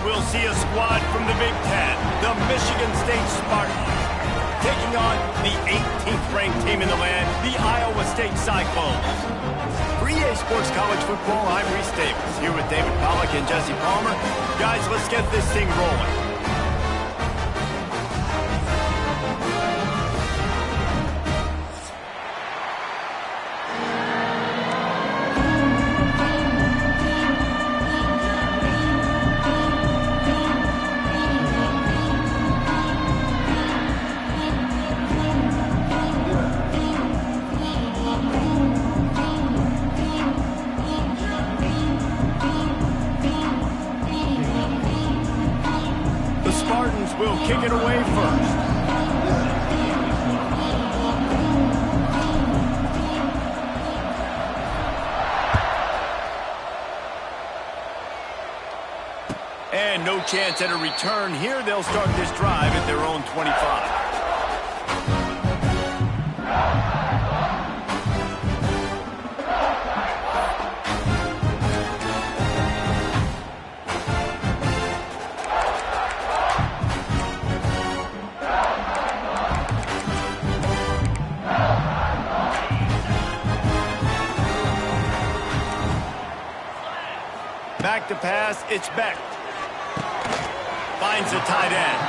we'll see a squad from the Big Ten, the Michigan State Spartans, taking on the 18th ranked team in the land, the Iowa State Cyclones. For EA Sports College Football, I'm Reese Davis, here with David Pollack and Jesse Palmer. Guys, let's get this thing rolling. Will kick it away first. And no chance at a return here. They'll start this drive at their own 25. Back to pass, it's Beck. Finds the tight end.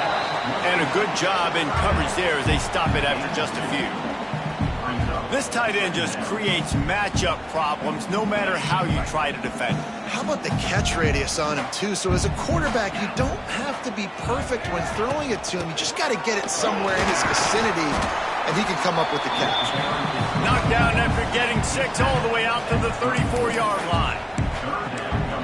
And a good job in coverage there as they stop it after just a few. This tight end just creates matchup problems no matter how you try to defend. How about the catch radius on him, too? So as a quarterback, you don't have to be perfect when throwing it to him. You just got to get it somewhere in his vicinity, and he can come up with the catch. Knocked down after getting 6 all the way out to the 34-yard line.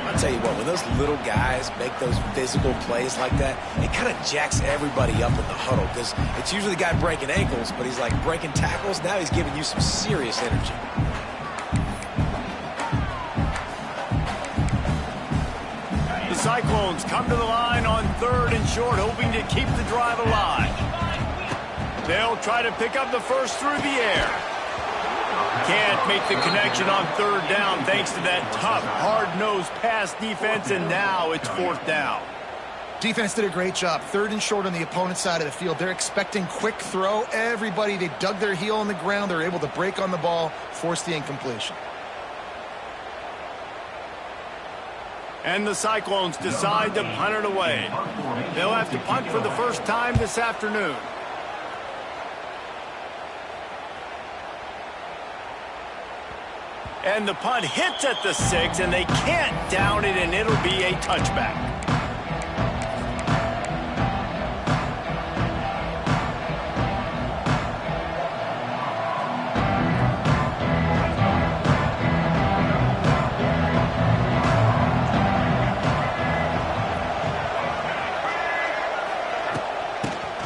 I'll tell you what, when those little guys make those physical plays like that, it kind of jacks everybody up in the huddle because it's usually the guy breaking ankles, but he's like breaking tackles. Now he's giving you some serious energy. The Cyclones come to the line on 3rd and short, hoping to keep the drive alive. They'll try to pick up the first through the air. Can't make the connection on 3rd down thanks to that tough, hard-nosed pass defense, and now it's 4th down. Defense did a great job. 3rd and short on the opponent's side of the field. They're expecting quick throw. Everybody, they dug their heel on the ground. They're able to break on the ball, force the incompletion. And the Cyclones decide to punt it away. They'll have to punt for the first time this afternoon. And the punt hits at the 6, and they can't down it, and it'll be a touchback.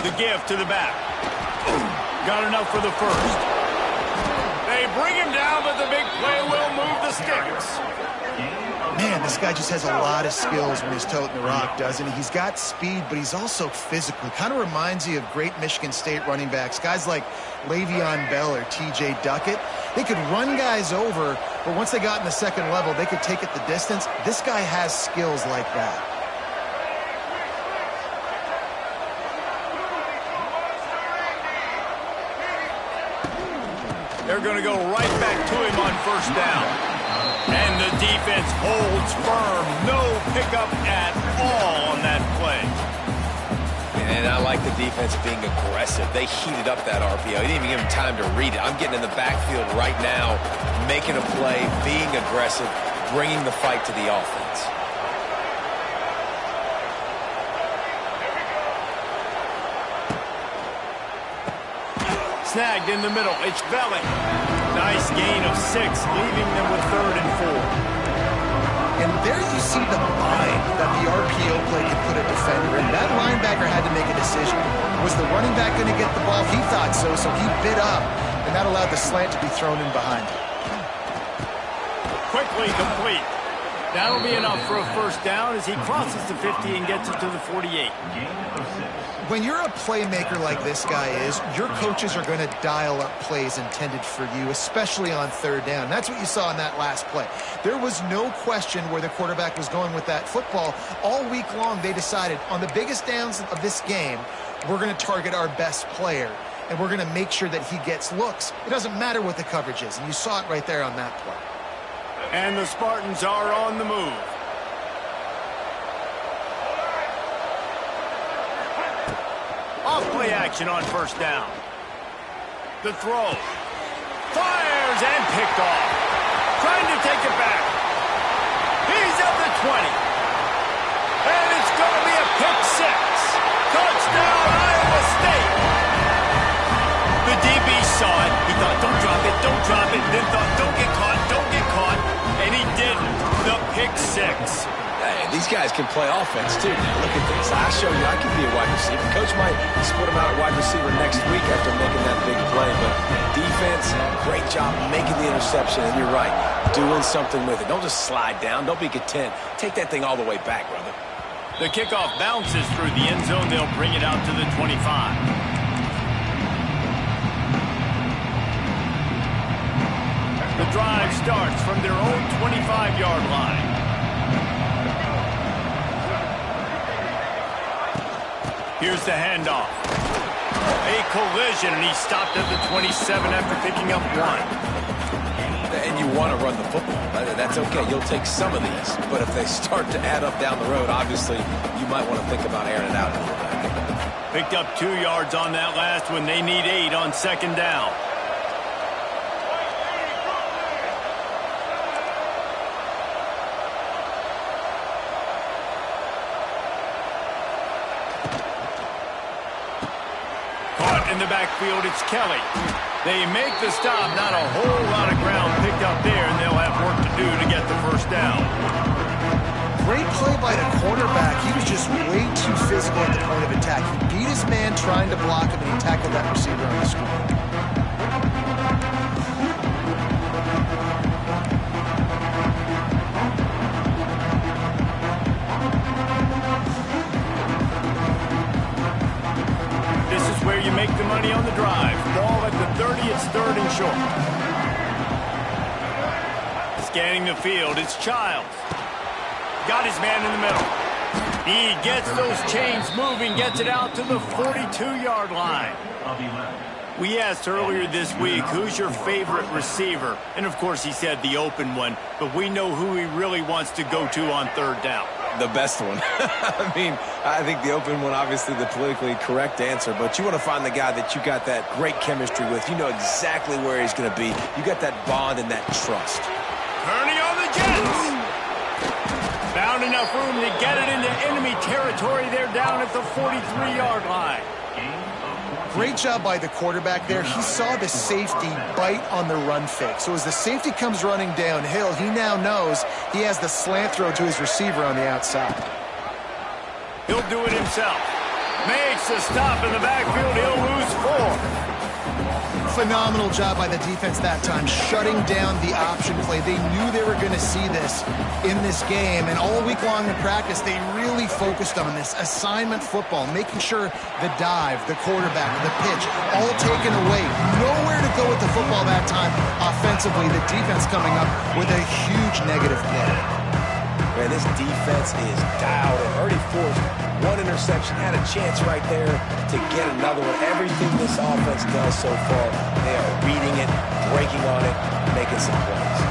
The give to the back. Got enough for the first. They bring him down, but the big play will move the sticks. Man, this guy just has a lot of skills when he's toting the rock, doesn't he? He's got speed, but he's also physical. Kind of reminds you of great Michigan State running backs. Guys like Le'Veon Bell or T.J. Duckett. They could run guys over, but once they got in the second level, they could take it the distance. This guy has skills like that. They're going to go right back to him on 1st down. And the defense holds firm. No pickup at all on that play. And I like the defense being aggressive. They heated up that RPO. He didn't even give him time to read it. I'm getting in the backfield right now, making a play, being aggressive, bringing the fight to the offense. Snagged in the middle. It's Vellick. Nice gain of 6, leaving them with 3rd and 4. And there you see the mind that the RPO play could put a defender in. That linebacker had to make a decision. Was the running back going to get the ball? He thought so, so he bit up, and that allowed the slant to be thrown in behind him. Quickly complete. That'll be enough for a first down as he crosses the 50 and gets it to the 48. When you're a playmaker like this guy is, your coaches are going to dial up plays intended for you, especially on third down. That's what you saw in that last play. There was no question where the quarterback was going with that football. All week long, they decided on the biggest downs of this game, we're going to target our best player, and we're going to make sure that he gets looks. It doesn't matter what the coverage is, and you saw it right there on that play. And the Spartans are on the move. Off play action on first down. The throw. Fires and picked off. Trying to take it back. He's at the 20. And it's going to be a pick six. Touchdown, Iowa State. The DB saw it. He thought, don't drop it, don't drop it. Then thought, don't get caught, don't get caught. And he didn't. The pick six. Hey, these guys can play offense, too. Now, look at this. I show you I can be a wide receiver. Coach might split him out at wide receiver next week after making that big play. But defense, great job making the interception. And you're right, doing something with it. Don't just slide down. Don't be content. Take that thing all the way back, brother. The kickoff bounces through the end zone. They'll bring it out to the 25. The drive starts from their own 25-yard line. Here's the handoff. A collision, and he stopped at the 27 after picking up one. And you want to run the football. That's okay. You'll take some of these. But if they start to add up down the road, obviously, you might want to think about airing it out a little bit. Picked up 2 yards on that last one. They need 8 on second down. Caught in the backfield, it's Kelly. They make the stop, not a whole lot of ground picked up there, and they'll have work to do to get the first down. Great play by the quarterback. He was just way too physical at the point of attack. He beat his man trying to block him, and he tackled that receiver on the screen. This is where you make the money on the drive. Ball at the 30, it's third and short. Scanning the field, it's Childs. Got his man in the middle. He gets those chains moving, gets it out to the 42-yard line. We asked earlier this week, who's your favorite receiver? And, of course, he said the open one, but we know who he really wants to go to on third down. The best one. I mean, I think the open one, obviously the politically correct answer, but you want to find the guy that you got that great chemistry with. You know exactly where he's going to be. You got that bond and that trust. Kearney on the Jets. Found enough room to get it into enemy territory. They're down at the 43-yard line. Great job by the quarterback there. He saw the safety bite on the run fake. So as the safety comes running downhill, he now knows he has the slant throw to his receiver on the outside. He'll do it himself. Makes a stop in the backfield. He'll lose 4. Phenomenal job by the defense that time, shutting down the option play. They knew they were going to see this in this game, and all week long in practice, they really focused on this assignment football, making sure the dive, the quarterback, the pitch, all taken away. Nowhere to go with the football that time offensively. The defense coming up with a huge negative play. Man, this defense is dialed and already forced one interception, had a chance right there to get another one. Everything this offense does so far, they are reading it, breaking on it, making some plays.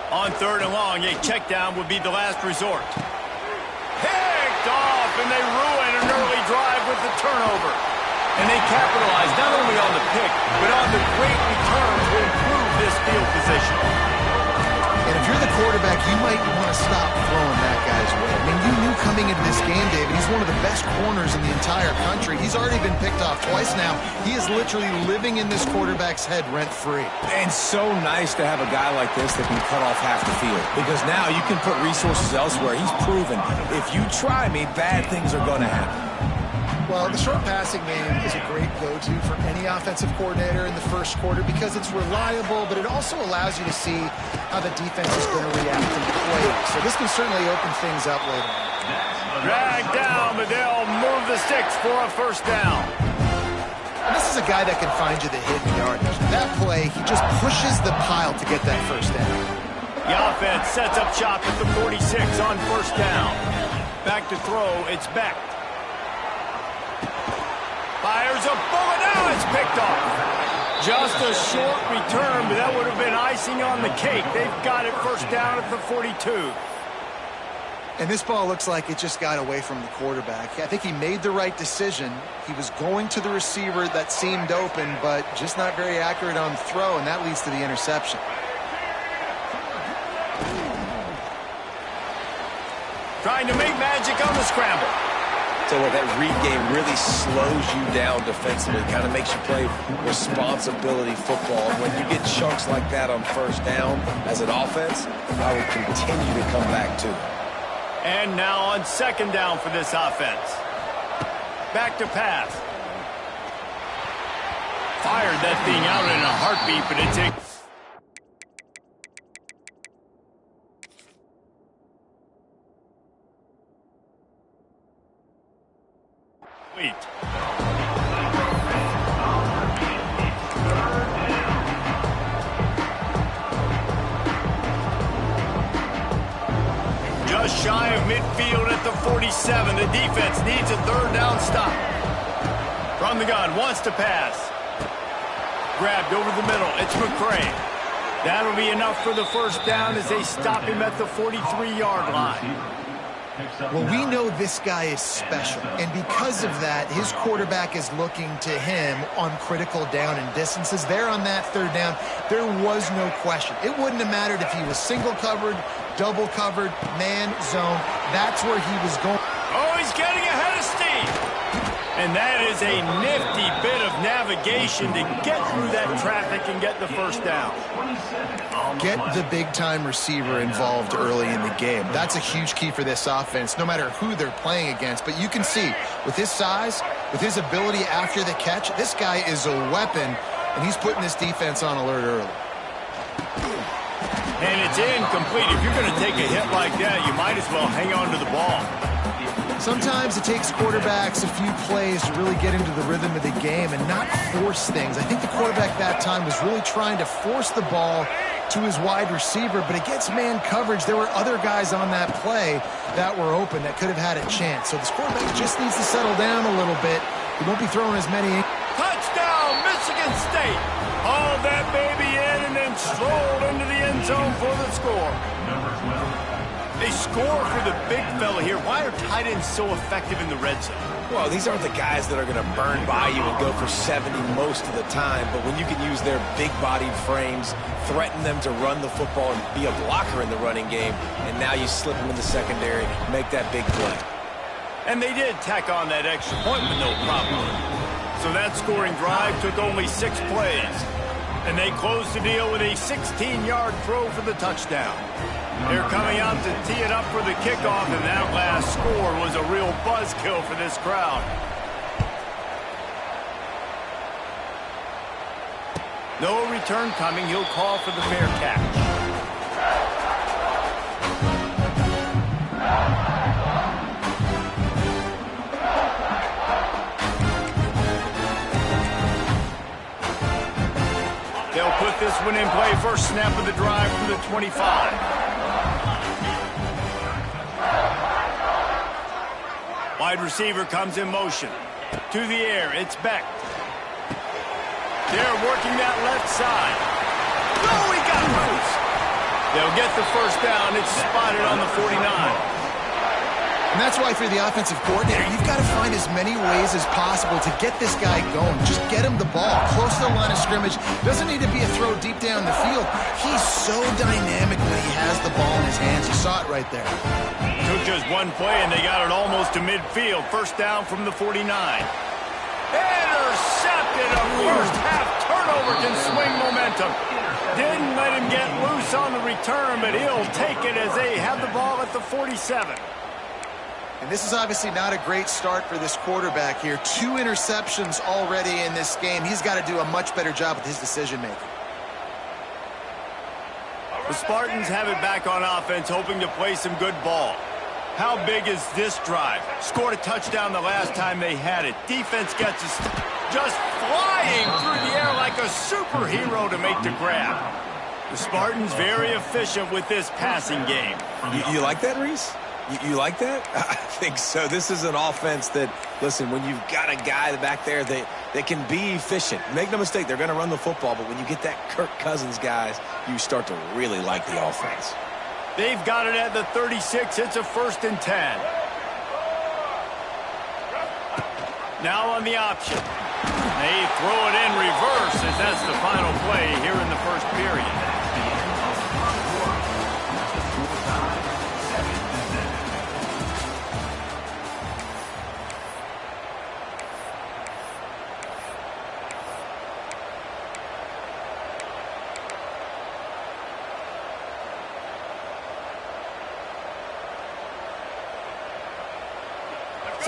On third and long, a check down would be the last resort. Picked off, and they ruin an early drive with the turnover. And they capitalize not only on the pick, but on the great return to improve this field position. And if you're the quarterback, you might want to stop throwing that guy's way. I mean, you knew coming into this game, David, he's one of the best corners in the entire country. He's already been picked off twice now. He is literally living in this quarterback's head rent-free. And so nice to have a guy like this that can cut off half the field, because now you can put resources elsewhere. He's proven, if you try me, bad things are going to happen. Well, the short passing game is a great go-to for any offensive coordinator in the first quarter because it's reliable, but it also allows you to see how the defense is going to react in plays. So this can certainly open things up later. Drag down, but they'll move the sticks for a first down. And this is a guy that can find you the hidden yardage. That play, he just pushes the pile to get that first down. The offense sets up shop at the 46 on first down. Back to throw, it's Beck. Fires a bullet, now it's picked off. Just a short return, but that would have been icing on the cake. They've got it first down at the 42. And this ball looks like it just got away from the quarterback. I think he made the right decision. He was going to the receiver that seemed open, but just not very accurate on the throw, and that leads to the interception. Trying to make magic on the scramble. So what, that read game really slows you down defensively, kind of makes you play responsibility football. When you get chunks like that on first down as an offense, I would continue to come back to it. And now on second down for this offense. Back to pass. Fired that thing out in a heartbeat, but it takes... Just shy of midfield at the 47. The defense needs a third down stop. From the gun, wants to pass. Grabbed over the middle. It's McCray. That'll be enough for the first down as they stop him at the 43-yard line. Well, we know this guy is special, and because of that, his quarterback is looking to him on critical down and distances. There on that third down, there was no question. It wouldn't have mattered if he was single covered, double covered, man, zone. That's where he was going. Oh, he's getting ahead of steam. And that is a nifty bit of navigation to get through that traffic and get the first down. Get the big-time receiver involved early in the game. That's a huge key for this offense, no matter who they're playing against. But you can see, with his size, with his ability after the catch, this guy is a weapon, and he's putting this defense on alert early. And it's incomplete. If you're going to take a hit like that, you might as well hang on to the ball. Sometimes it takes quarterbacks a few plays to really get into the rhythm of the game and not force things. I think the quarterback that time was really trying to force the ball to his wide receiver, but against man coverage, there were other guys on that play that were open that could have had a chance. So this quarterback just needs to settle down a little bit. He won't be throwing as many. Touchdown, Michigan State. Hauled that baby in and then strolled into the end zone for the score. They score for the big fella here. Why are tight ends so effective in the red zone? Well, these aren't the guys that are going to burn by you and go for 70 most of the time, but when you can use their big-bodied frames, threaten them to run the football and be a blocker in the running game, and now you slip them in the secondary, make that big play. And they did tack on that extra point with no problem. So that scoring drive took only 6 plays, and they closed the deal with a 16-yard throw for the touchdown. They're coming out to tee it up for the kickoff, and that last score was a real buzzkill for this crowd. No return coming. He'll call for the fair catch. They'll put this one in play. First snap of the drive from the 25. Wide receiver comes in motion. To the air, it's Beck. They're working that left side. Oh, he got loose. They'll get the first down. It's spotted on the 49. And that's why, for the offensive coordinator, you've got to find as many ways as possible to get this guy going. Just get him the ball close to the line of scrimmage. Doesn't need to be a throw deep down the field. He's so dynamic when he has the ball in his hands. You saw it right there. Took just one play, and they got it almost to midfield. First down from the 49. Intercepted. A first-half turnover can swing momentum. Didn't let him get loose on the return, but he'll take it as they have the ball at the 47. And this is obviously not a great start for this quarterback here. 2 interceptions already in this game. He's got to do a much better job with his decision-making. The Spartans have it back on offense, hoping to play some good ball. How big is this drive? Scored a touchdown the last time they had it. Defense gets us just flying through the air like a superhero to make the grab. The Spartans very efficient with this passing game. You like that, Reese? You like that? I think so. This is an offense that, listen, when you've got a guy back there that can be efficient. Make no mistake, they're going to run the football, but when you get that Kirk Cousins guys, you start to really like the offense. They've got it at the 36. It's a 1st and 10. Now on the option. They throw it in reverse as that's the final play here in the first period.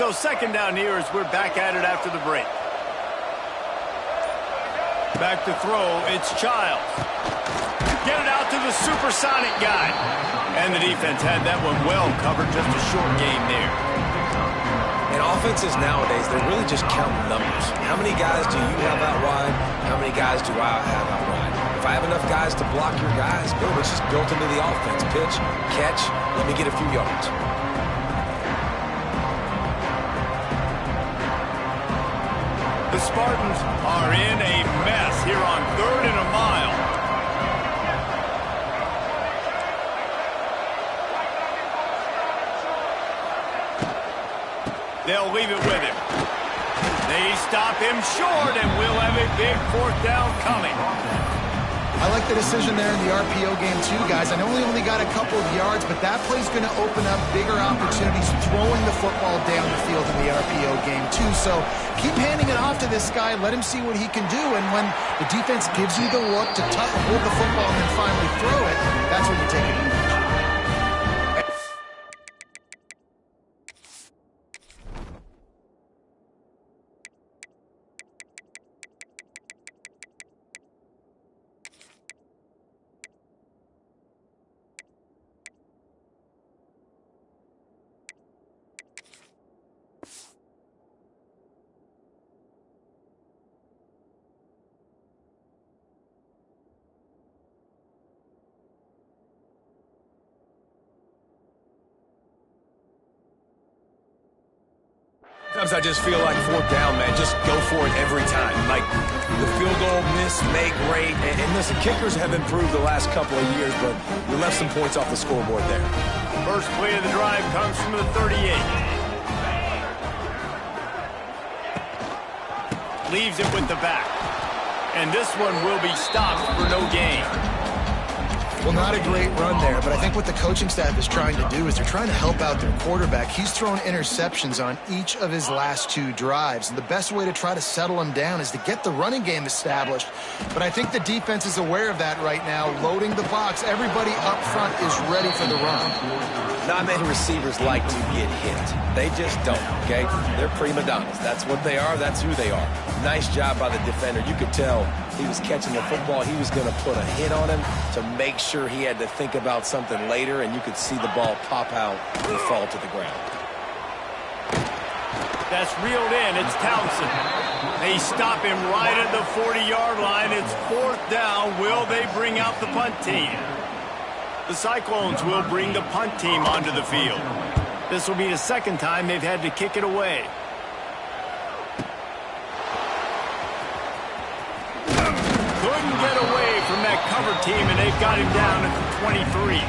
So second down here as we're back at it after the break. Back to throw, it's Childs. Get it out to the supersonic guy. And the defense had that one well covered, just a short game there. And offenses nowadays, they're really just counting numbers. How many guys do you have out wide? How many guys do I have out wide? If I have enough guys to block your guys, boom, it's just built into the offense. Pitch, catch, let me get a few yards. The Spartans are in a mess here on 3rd and a mile. They'll leave it with him. They stop him short, and we'll have a big 4th down coming. I like the decision there in the RPO game too, guys. I know we only got a couple of yards, but that play's going to open up bigger opportunities throwing the football down the field in the RPO game too. So keep handing it off to this guy. Let him see what he can do. And when the defense gives you the look to hold the football and then finally throw it, that's when you take it. Sometimes I just feel like 4th down, man. Just go for it every time. Like the field goal, miss, make, great. And listen, kickers have improved the last couple of years, but we left some points off the scoreboard there. First play of the drive comes from the 38. Leaves it with the back. And this one will be stopped for no gain. Well, not a great run there, but I think what the coaching staff is trying to do is they're trying to help out their quarterback. He's thrown interceptions on each of his last 2 drives, and the best way to try to settle him down is to get the running game established. But I think the defense is aware of that right now, loading the box. Everybody up front is ready for the run. Not many receivers like to get hit. They just don't, okay? They're prima donnas. That's what they are. That's who they are. Nice job by the defender. You could tell he was catching the football. He was going to put a hit on him to make sure he had to think about something later, and you could see the ball pop out and fall to the ground. That's reeled in. It's Townsend. They stop him right at the 40-yard line. It's 4th down. Will they bring out the punt team? The Cyclones will bring the punt team onto the field. This will be the 2nd time they've had to kick it away. Couldn't get away from that cover team, and they've got him down at the 23.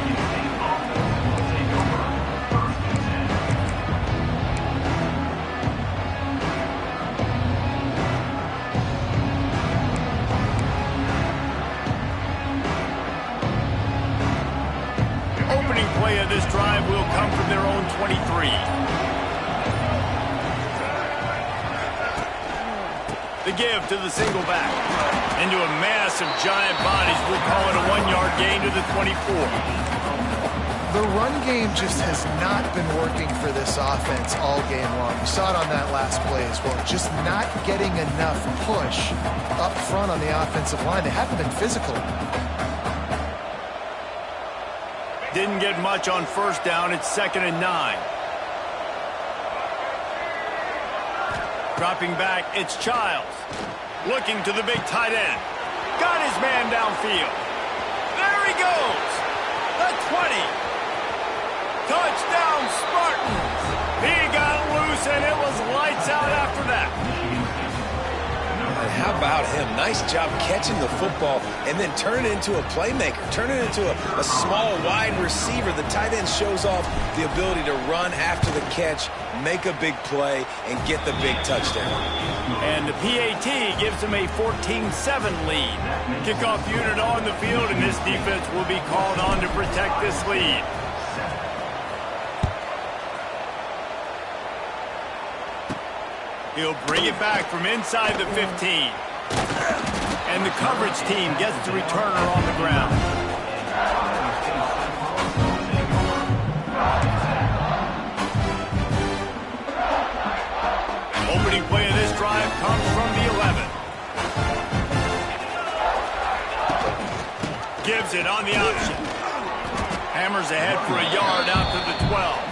play of this drive will come from their own 23. The give to the single back. Into a mass of giant bodies. We'll call it a 1-yard gain to the 24. The run game just has not been working for this offense all game long. You saw it on that last play as well. Just not getting enough push up front on the offensive line. They haven't been physical. Didn't get much on first down. It's 2nd and 9. Dropping back, it's Childs. Looking to the big tight end. Got his man downfield. There he goes. The 20. Touchdown, Spartans! He got loose, and it was lights out after that. And how about him? Nice job catching the football and then turn it into a playmaker. Turn it into a small, wide receiver. The tight end shows off the ability to run after the catch, make a big play, and get the big touchdown. And the PAT gives him a 14-7 lead. Kickoff unit on the field, and this defense will be called on to protect this lead. He'll bring it back from inside the 15. And the coverage team gets the returner on the ground. Opening play of this drive comes from the 11. Gives it on the option. Hammers ahead for a yard out to the 12.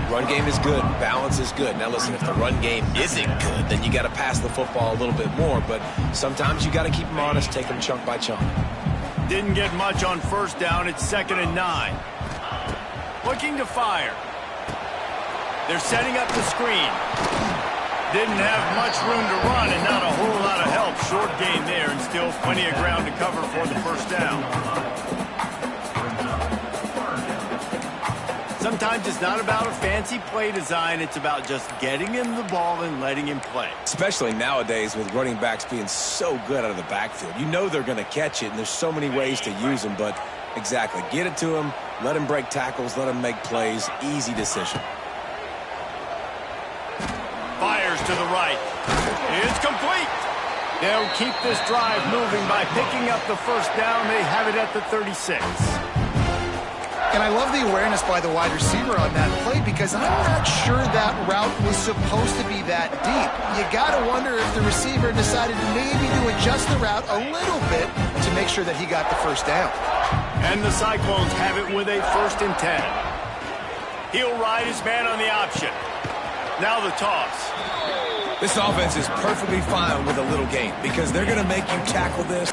Run game is good. Balance is good. Now, listen, if the run game isn't good, then you got to pass the football a little bit more. But sometimes you got to keep them honest, take them chunk by chunk. Didn't get much on first down. It's 2nd and 9. Looking to fire. They're setting up the screen. Didn't have much room to run and not a whole lot of help. Short gain there and still plenty of ground to cover for the first down. Sometimes it's not about a fancy play design. It's about just getting him the ball and letting him play. Especially nowadays with running backs being so good out of the backfield. You know they're going to catch it, and there's so many ways to use them. But exactly, get it to him, let him break tackles, let him make plays. Easy decision. Fires to the right. It's complete. They'll keep this drive moving by picking up the first down. They have it at the 36. And I love the awareness by the wide receiver on that play because I'm not sure that route was supposed to be that deep. You got to wonder if the receiver decided maybe to adjust the route a little bit to make sure that he got the first down. And the Cyclones have it with a 1st and 10. He'll ride his man on the option. Now the toss. This offense is perfectly fine with a little gain because they're going to make you tackle this.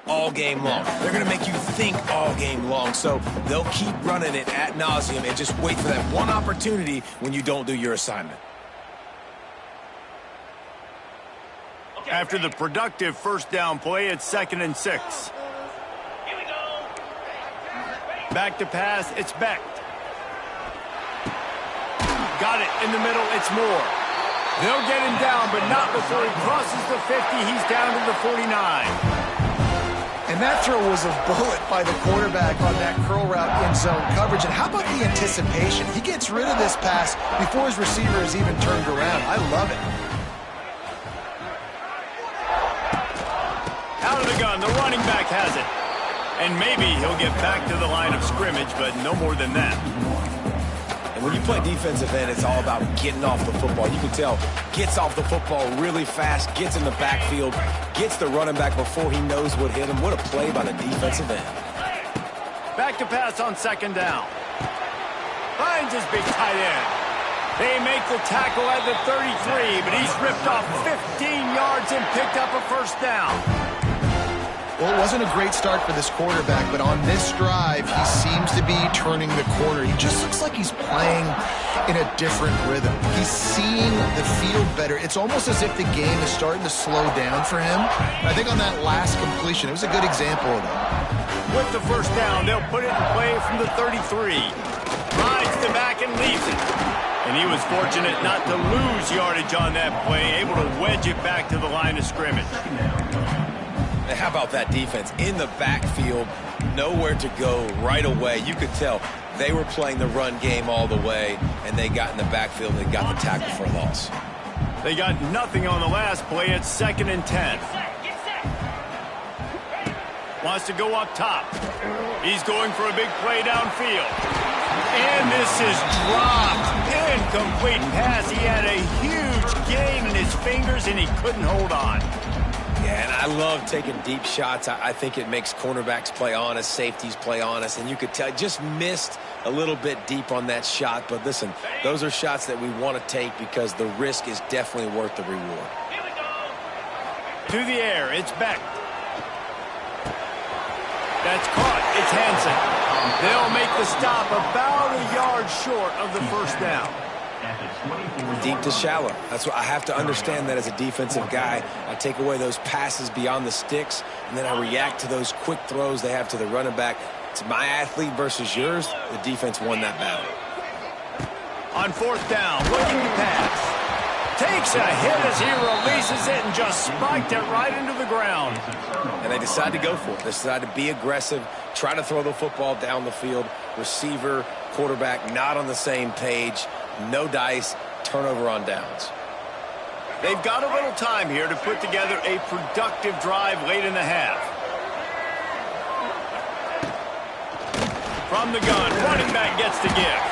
All game long. They're going to make you think all game long, so they'll keep running it ad nauseum and just wait for that one opportunity when you don't do your assignment. After the productive first down play, it's 2nd and 6. Here we go. Back to pass, it's Beck. Got it in the middle, it's Moore. They'll get him down, but not before he crosses the 50. He's down to the 49. And that throw was a bullet by the quarterback on that curl route in zone coverage. And how about the anticipation? He gets rid of this pass before his receiver is even turned around. I love it. Out of the gun, the running back has it. And maybe he'll get back to the line of scrimmage, but no more than that. And when you play defensive end, it's all about getting off the football. You can tell, gets off the football really fast, gets in the backfield, gets the running back before he knows what hit him. What a play by the defensive end. Back to pass on second down. Finds his big tight end. They make the tackle at the 33, but he's ripped off 15 yards and picked up a first down. Well, it wasn't a great start for this quarterback, but on this drive, he seems to be turning the corner. He just looks like he's playing in a different rhythm. He's seeing the field better. It's almost as if the game is starting to slow down for him. I think on that last completion, it was a good example of that. With the first down, they'll put it in play from the 33. Rides the back and leaves it. And he was fortunate not to lose yardage on that play, able to wedge it back to the line of scrimmage. How about that defense in the backfield, nowhere to go right away. You could tell they were playing the run game all the way, and they got in the backfield and got the tackle for a loss. They got nothing on the last play. It's 2nd and 10. Wants to go up top. He's going for a big play downfield. And this is dropped. Incomplete pass. He had a huge gain in his fingers, and he couldn't hold on. Yeah, and I love taking deep shots. I think it makes cornerbacks play honest, safeties play honest, and you could tell just missed a little bit deep on that shot. But listen, those are shots that we want to take because the risk is definitely worth the reward. To the air, it's Beck. That's caught. It's Hansen. They'll make the stop about a yard short of the first down. Deep to shallow. That's what I have to understand that as a defensive guy. I take away those passes beyond the sticks, and then I react to those quick throws they have to the running back. It's my athlete versus yours. The defense won that battle. On fourth down, looking to pass. Takes a hit as he releases it and just spiked it right into the ground. And they decide to go for it. They decide to be aggressive, try to throw the football down the field. Receiver, quarterback not on the same page. No dice, turnover on downs. They've got a little time here to put together a productive drive late in the half. From the gun, running back gets the give.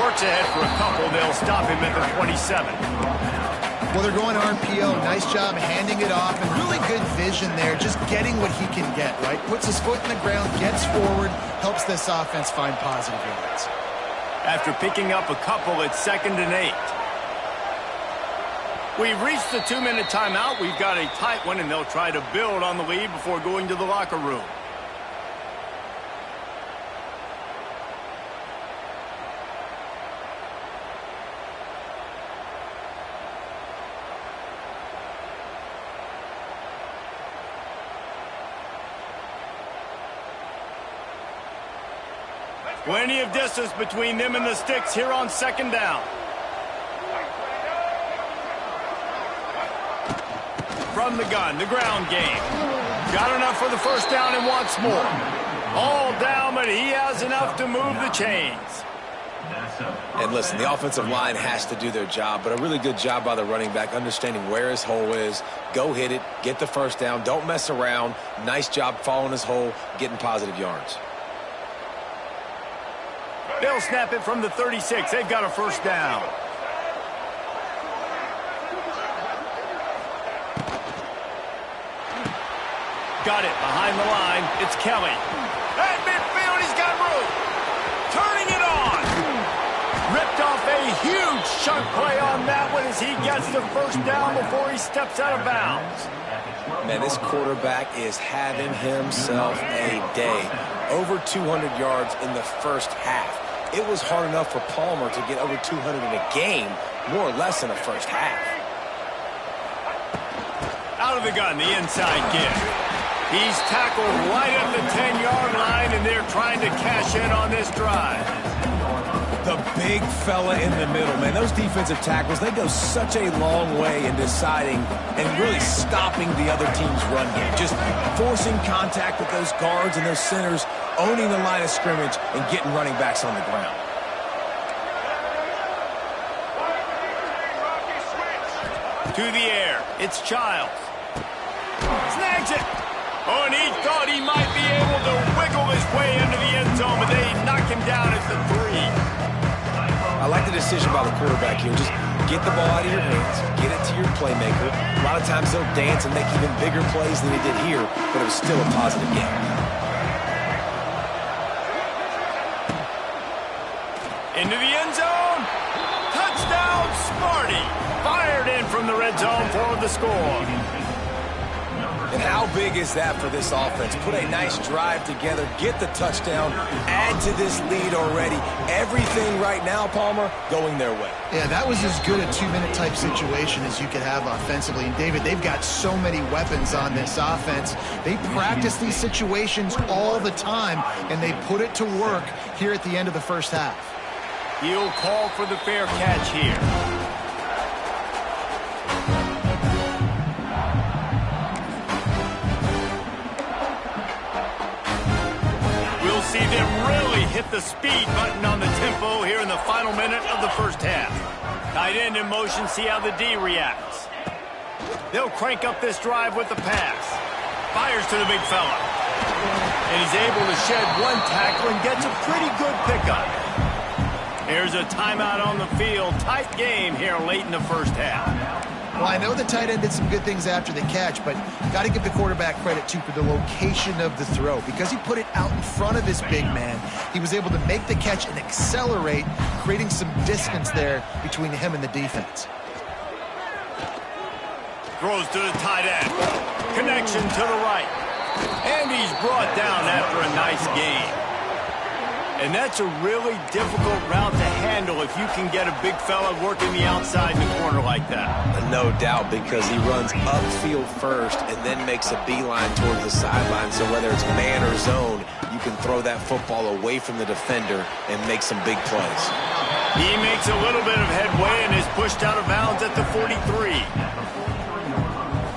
Works ahead for a couple. They'll stop him at the 27. Well, they're going RPO. Nice job handing it off, and really good vision there, just getting what he can get, right? Puts his foot in the ground, gets forward, helps this offense find positive yards. After picking up a couple, it's 2nd and 8. We've reached the 2-minute timeout. We've got a tight one, and they'll try to build on the lead before going to the locker room. Plenty of distance between them and the sticks here on 2nd down. From the gun, the ground game. Got enough for the first down and wants more. All down, but he has enough to move the chains. And listen, the offensive line has to do their job, but a really good job by the running back, understanding where his hole is. Go hit it, get the first down, don't mess around. Nice job following his hole, getting positive yards. They'll snap it from the 36. They've got a first down. Got it behind the line. It's Kelly. At midfield, he's got room. Turning it on. Ripped off a huge chunk play on that one as he gets the first down before he steps out of bounds. Man, this quarterback is having himself a day. Over 200 yards in the first half. It was hard enough for Palmer to get over 200 in a game, more or less in the first half. Out of the gun, the inside give. He's tackled right at the 10-yard line, and they're trying to cash in on this drive. The big fella in the middle, man. Those defensive tackles, they go such a long way in deciding and really stopping the other team's run game. Just forcing contact with those guards and those centers, owning the line of scrimmage, and getting running backs on the ground. To the air, it's Childs. Snags it. Oh, and he thought he might be able to wiggle his way into the end zone, but they knock him down at the 3. I like the decision by the quarterback here. Just get the ball out of your hands, get it to your playmaker. A lot of times they'll dance and make even bigger plays than he did here, but it was still a positive game. Into the end zone. Touchdown, Smarty. Fired in from the red zone for the score. And how big is that for this offense? Put a nice drive together, get the touchdown, add to this lead already. Everything right now, Palmer, going their way. Yeah, that was as good a 2-minute type situation as you could have offensively. And, David, they've got so many weapons on this offense. They practice these situations all the time, and they put it to work here at the end of the first half. He'll call for the fair catch here. See them really hit the speed button on the tempo here in the final minute of the first half. Tight end in motion, see how the D reacts. They'll crank up this drive with the pass. Fires to the big fella. And he's able to shed one tackle and gets a pretty good pickup. Here's a timeout on the field. Tight game here late in the first half. Well, I know the tight end did some good things after the catch, but got to give the quarterback credit, too, for the location of the throw. Because he put it out in front of his big man, he was able to make the catch and accelerate, creating some distance there between him and the defense. Throws to the tight end. Connection to the right. And he's brought down after a nice gain. And that's a really difficult route to handle if you can get a big fella working the outside in the corner like that. No doubt, because he runs upfield first and then makes a beeline towards the sideline. So whether it's man or zone, you can throw that football away from the defender and make some big plays. He makes a little bit of headway and is pushed out of bounds at the 43.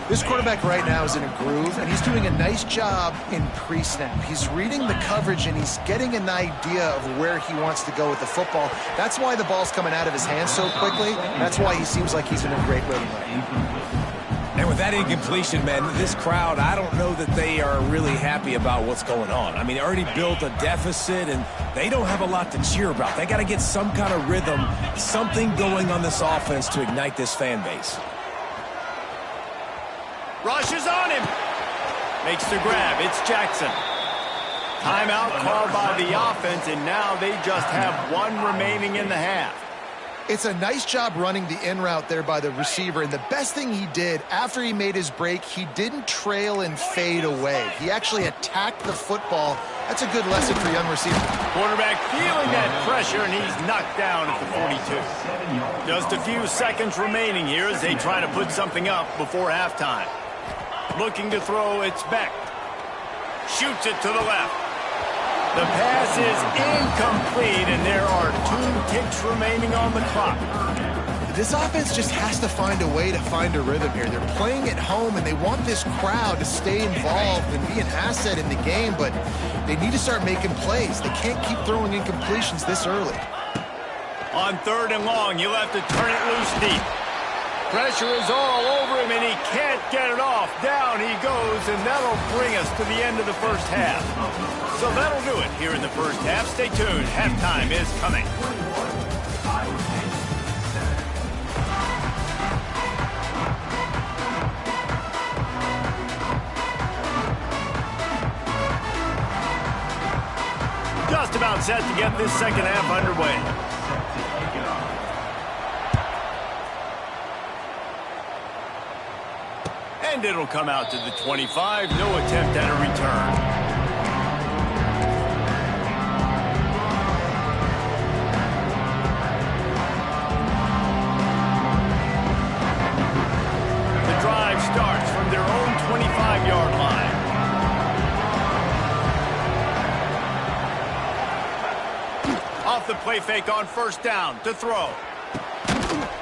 This quarterback right now is in a groove, and he's doing a nice job in pre-snap. He's reading the coverage, and he's getting an idea of where he wants to go with the football. That's why the ball's coming out of his hands so quickly. That's why he seems like he's in a great rhythm right now. And with that incompletion, man, this crowd, I don't know that they are really happy about what's going on. I mean, they already built a deficit, and they don't have a lot to cheer about. They got to get some kind of rhythm, something going on this offense to ignite this fan base. Rushes on him. Makes the grab. It's Jackson. Timeout called by the offense, and now they just have one remaining in the half. It's a nice job running the in route there by the receiver, and the best thing he did after he made his break, he didn't trail and fade away. He actually attacked the football. That's a good lesson for young receivers. Quarterback feeling that pressure, and he's knocked down at the 42. Just a few seconds remaining here as they try to put something up before halftime. Looking to throw, it's Beck. Shoots it to the left. The pass is incomplete, and there are 2 ticks remaining on the clock. This offense just has to find a way to find a rhythm here. They're playing at home, and they want this crowd to stay involved and be an asset in the game, but they need to start making plays. They can't keep throwing incompletions this early. On 3rd and long, you'll have to turn it loose deep. Pressure is all over him, and he can't get it off. Down he goes, and that'll bring us to the end of the first half. So that'll do it here in the first half. Stay tuned. Halftime is coming. Just about set to get this second half underway. And it'll come out to the 25. No attempt at a return. The drive starts from their own 25-yard line. Off the play fake on 1st down to throw.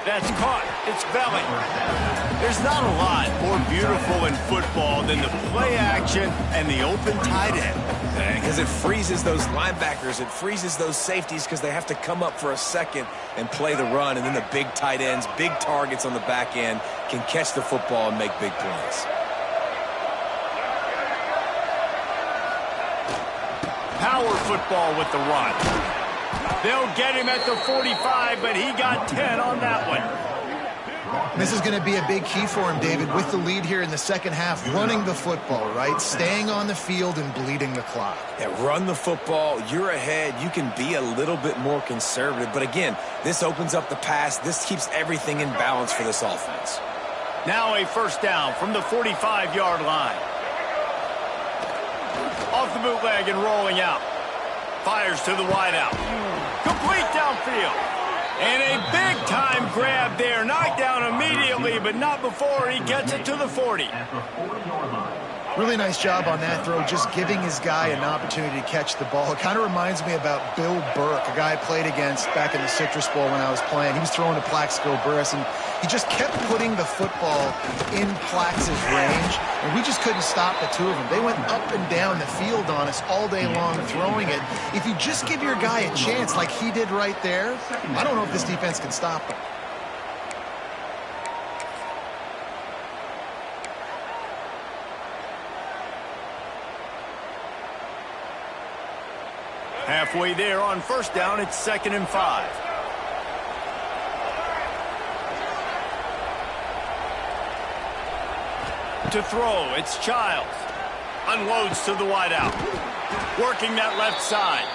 That's caught. It's belly. There's not a lot more beautiful in football than the play action and the open tight end. Because it freezes those linebackers. It freezes those safeties because they have to come up for a second and play the run. And then the big tight ends, big targets on the back end can catch the football and make big plays. football with the run. They'll get him at the 45, but he got 10 on that one. This is going to be a big key for him, David, with the lead here in the second half, running the football, right? Staying on the field and bleeding the clock. Yeah, run the football. You're ahead. You can be a little bit more conservative. But again, this opens up the pass. This keeps everything in balance for this offense. Now a first down from the 45-yard line. Off the bootleg and rolling out. Fires to the wideout. Complete downfield. And a big-time grab there. Knocked down immediately, but not before he gets it to the 40. Really nice job on that throw, just giving his guy an opportunity to catch the ball. It kind of reminds me about Bill Burke, a guy I played against back in the Citrus Bowl when I was playing. He was throwing to Plaxico Burress, and he just kept putting the football in Plax's range, and we just couldn't stop the two of them. They went up and down the field on us all day long throwing it. If you just give your guy a chance like he did right there, I don't know if this defense can stop him. Halfway there on first down, it's 2nd and 5. To throw, it's Childs. Unloads to the wideout. Working that left side.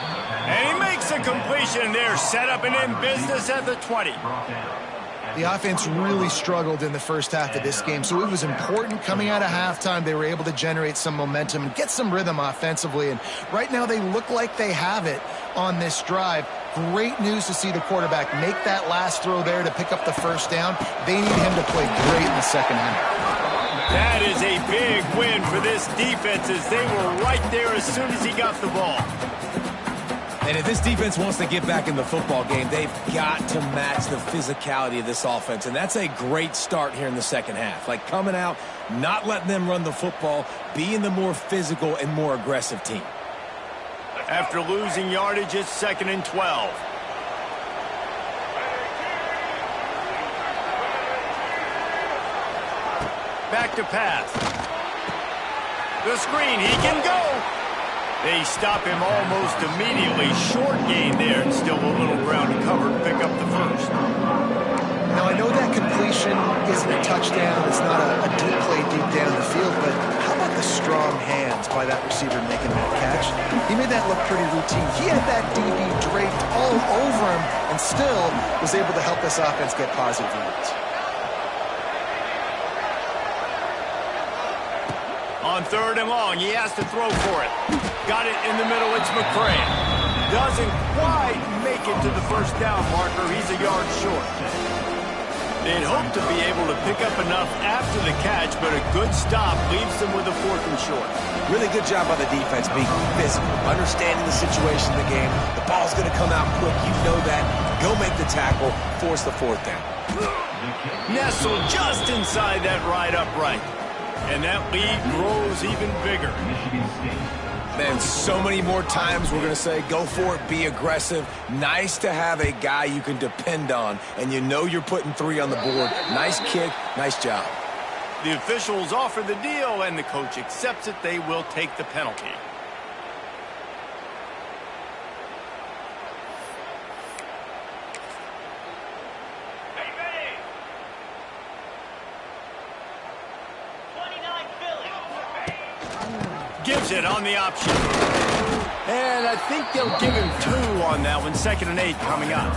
And he makes a completion there, set up and in business at the 20. The offense really struggled in the first half of this game, so it was important coming out of halftime. They were able to generate some momentum and get some rhythm offensively, and right now they look like they have it on this drive. Great news to see the quarterback make that last throw there to pick up the first down. They need him to play great in the second half. That is a big win for this defense as they were right there as soon as he got the ball. And if this defense wants to get back in the football game, they've got to match the physicality of this offense. And that's a great start here in the second half. Like coming out, not letting them run the football, being the more physical and more aggressive team. After losing yardage, it's 2nd and 12. Back to pass. The screen, he can go. They stop him almost immediately. Short gain there, and still a little ground to cover to pick up the first. Now, I know that completion isn't a touchdown. It's not a deep play deep down the field, but how about the strong hands by that receiver making that catch? He made that look pretty routine. He had that DB draped all over him and still was able to help this offense get positive yards. On 3rd and long, he has to throw for it. Got it in the middle, it's McCray. Doesn't quite make it to the first down marker. He's a yard short. They'd hope to be able to pick up enough after the catch, but a good stop leaves them with a 4th and short. Really good job by the defense being physical, understanding the situation in the game. The ball's going to come out quick. You know that. Go make the tackle, force the 4th down. Nestled just inside that right upright. And that lead grows even bigger. Man, so many more times we're going to say, go for it, be aggressive. Nice to have a guy you can depend on, and you know you're putting 3 on the board. Nice kick, nice job. The officials offer the deal, and the coach accepts it. They will take the penalty. Gives it on the option. And I think they'll give him 2 on that one. 2nd and 8 coming up.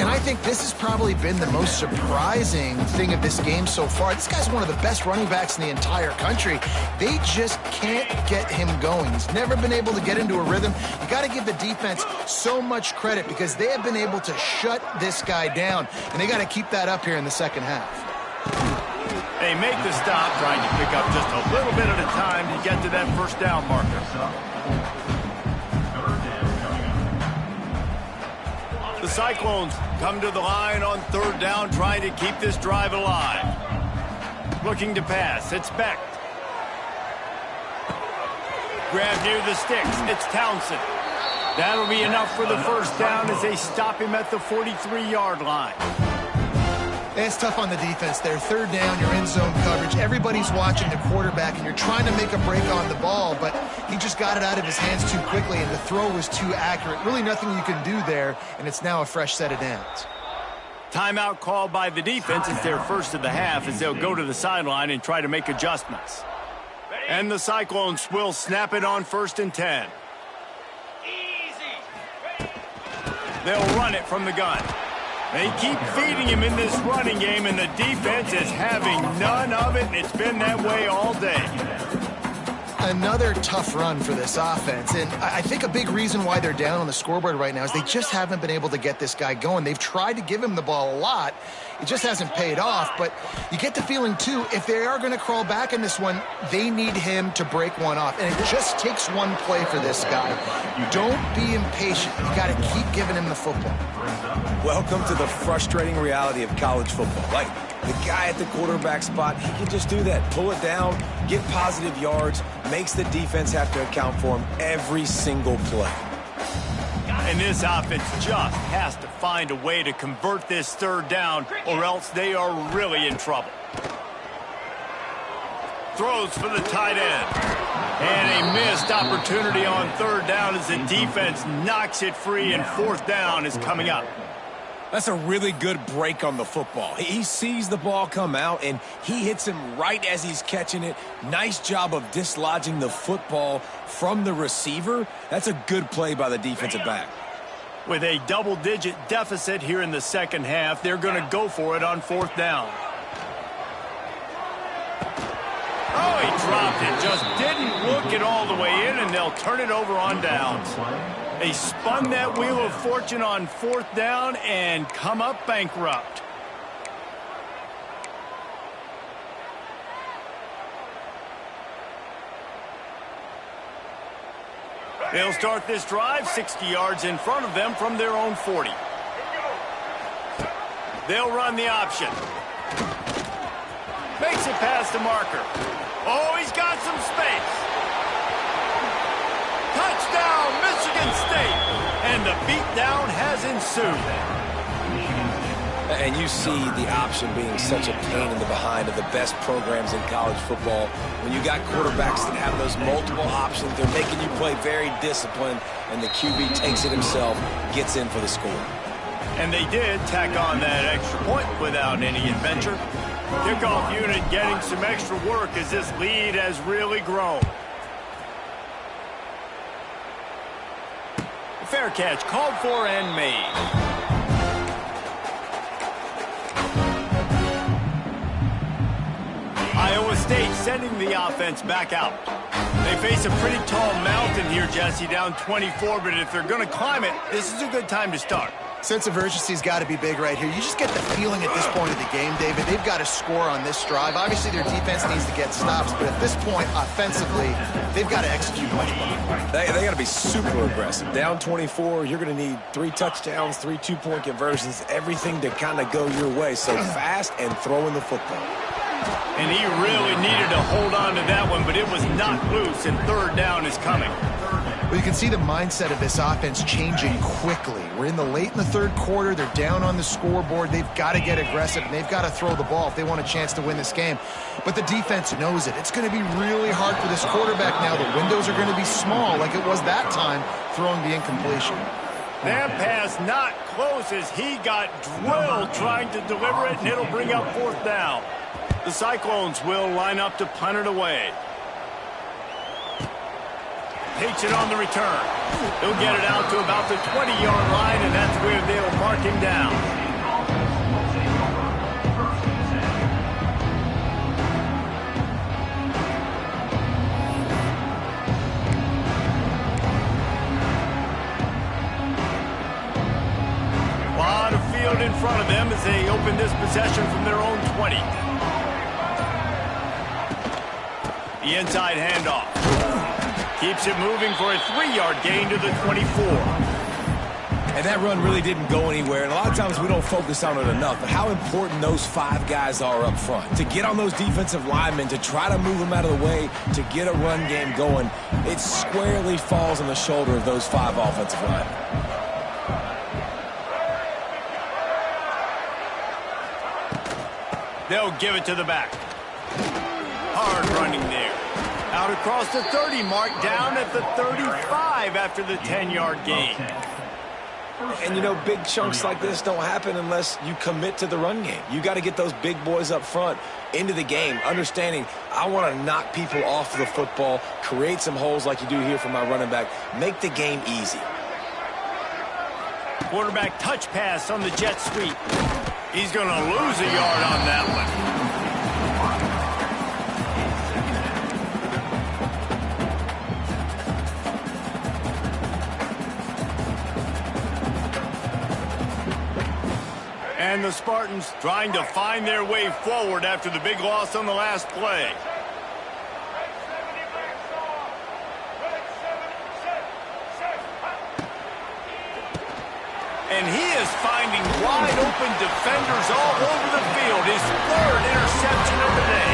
And I think this has probably been the most surprising thing of this game so far. This guy's one of the best running backs in the entire country. They just can't get him going. He's never been able to get into a rhythm. You got to give the defense so much credit because they have been able to shut this guy down. And they got to keep that up here in the second half. They make the stop, trying to pick up just a little bit at a time to get to that first down marker. The Cyclones come to the line on 3rd down, trying to keep this drive alive. Looking to pass, it's Beck. Grab near the sticks, it's Townsend. That'll be enough for the first down as they stop him at the 43-yard line. It's tough on the defense there. Third down, you're in zone coverage. Everybody's watching the quarterback, and you're trying to make a break on the ball, but he just got it out of his hands too quickly, and the throw was too accurate. Really nothing you can do there, and it's now a fresh set of downs. Timeout called by the defense. It's their first of the half as they'll go to the sideline and try to make adjustments. And the Cyclones will snap it on 1st and 10. They'll run it from the gun. They keep feeding him in this running game, and the defense is having none of it, and it's been that way all day. Another tough run for this offense, and I think a big reason why they're down on the scoreboard right now is they just haven't been able to get this guy going. They've tried to give him the ball a lot. It just hasn't paid off, but you get the feeling, too, if they are going to crawl back in this one, they need him to break one off, and it just takes one play for this guy. Don't be impatient. You got to keep giving him the football. Welcome to the frustrating reality of college football. Like, the guy at the quarterback spot, he can just do that. Pull it down, get positive yards, makes the defense have to account for him every single play. And this offense just has to find a way to convert this third down, or else they are really in trouble. Throws for the tight end. And a missed opportunity on third down as the defense knocks it free, and 4th down is coming up. That's a really good break on the football. He sees the ball come out, and he hits him right as he's catching it. Nice job of dislodging the football from the receiver. That's a good play by the defensive back. With a double-digit deficit here in the second half, they're going to go for it on 4th down. Oh, he dropped it. Just didn't look it all the way in, and they'll turn it over on downs. They spun that wheel of fortune on 4th down and come up bankrupt. They'll start this drive 60 yards in front of them from their own 40. They'll run the option. Makes it past the marker. Oh, he's got some space. Touchdown, Michigan State. And the beatdown has ensued. And you see the option being such a pain in the behind of the best programs in college football. When you got quarterbacks that have those multiple options, they're making you play very disciplined, and the QB takes it himself, gets in for the score. And they did tack on that extra point without any adventure. Kickoff unit getting some extra work as this lead has really grown. Fair catch called for and made. Iowa State sending the offense back out. They face a pretty tall mountain here, Jesse, down 24, but if they're going to climb it, this is a good time to start. Sense of urgency's got to be big right here. You just get the feeling at this point of the game, David, they've got to score on this drive. Obviously, their defense needs to get stops, but at this point, offensively, they've got to execute much better. They got to be super aggressive. Down 24, you're going to need 3 touchdowns, 3 two-point conversions, everything to kind of go your way. So fast and throwing the football. And he really needed to hold on to that one, but it was knocked loose, and 3rd down is coming. Well, you can see the mindset of this offense changing quickly. We're in the 3rd quarter. They're down on the scoreboard. They've got to get aggressive, and they've got to throw the ball if they want a chance to win this game. But the defense knows it. It's going to be really hard for this quarterback now. The windows are going to be small like it was that time throwing the incompletion. That pass not close as he got drilled trying to deliver it, and it'll bring up 4th down. The Cyclones will line up to punt it away. Takes it on the return. He'll get it out to about the 20-yard line, and that's where they'll mark him down. A lot of field in front of them as they open this possession from their own 20. The inside handoff. Keeps it moving for a 3-yard gain to the 24. And that run really didn't go anywhere, and a lot of times we don't focus on it enough, but how important those 5 guys are up front. To get on those defensive linemen, to try to move them out of the way, to get a run game going, it squarely falls on the shoulder of those 5 offensive linemen. They'll give it to the back. Hard running there. Out across the 30 mark, down at the 35 after the 10-yard gain. And, you know, big chunks like this don't happen unless you commit to the run game. You got to get those big boys up front into the game, understanding I want to knock people off the football, create some holes like you do here for my running back, make the game easy. Quarterback touch pass on the jet sweep. He's going to lose a yard on that one. And the Spartans trying to find their way forward after the big loss on the last play. And he is finding wide open defenders all over the field. His third interception of the day.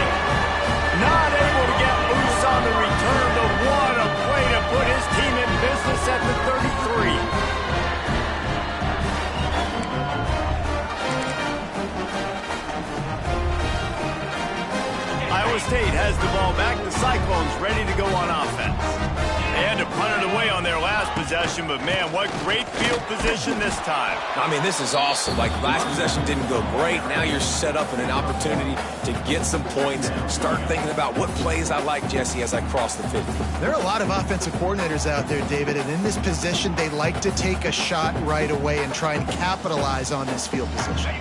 Not able to get loose on the return, but what a play to put his team in business at the 33. Iowa State has the ball back. The Cyclones ready to go on offense. They had to punt it away on their last possession, but man, what great field position this time. I mean, this is awesome. Like, last possession didn't go great. Now you're set up in an opportunity to get some points. Start thinking about what plays I like, Jesse, as I cross the 50. There are a lot of offensive coordinators out there, David, and in this position, they like to take a shot right away and try and capitalize on this field position.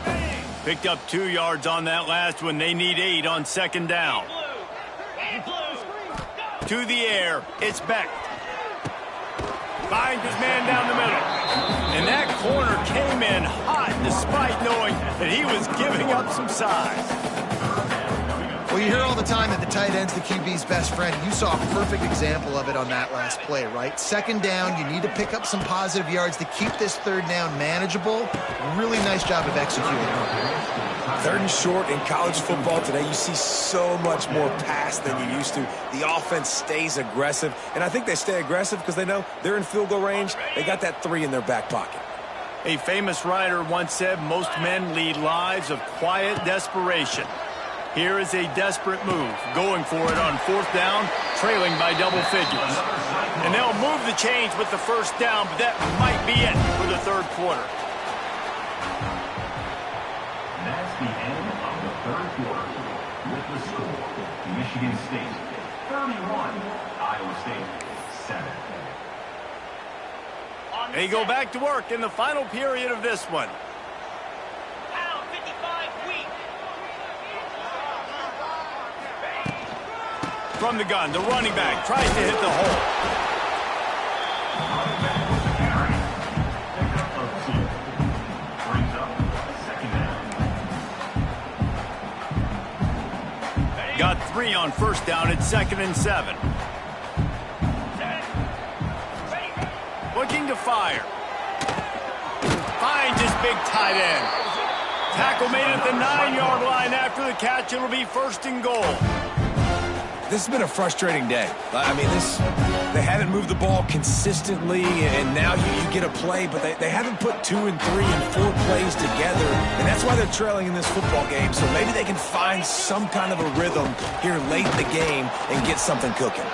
Picked up 2 yards on that last one. They need 8 on second down. To the air. It's Beck. Finds his man down the middle. And that corner came in hot despite knowing that he was giving up some size. Well, you hear all the time that the tight end's the QB's best friend. You saw a perfect example of it on that last play, right? Second down, you need to pick up some positive yards to keep this third down manageable. Really nice job of executing. Third and short in college football today, you see so much more pass than you used to. The offense stays aggressive, and I think they stay aggressive because they know they're in field goal range. They got that 3 in their back pocket. A famous writer once said, most men lead lives of quiet desperation. Here is a desperate move, going for it on fourth down, trailing by double figures. And they'll move the chains with the first down, but that might be it for the third quarter. That's the end of the third quarter. With the score, Michigan State 31, Iowa State 7. They go back to work in the final period of this one. From the gun, the running back tries to hit the hole. Got 3 on first down at 2nd and 7. Looking to fire. Finds his big tight end. Tackle made at the 9-yard line after the catch. It'll be 1st and goal. This has been a frustrating day. I mean, they haven't moved the ball consistently, and now you get a play, but they haven't put 2 and 3 and 4 plays together, and that's why they're trailing in this football game. So maybe they can find some kind of a rhythm here late in the game and get something cooking.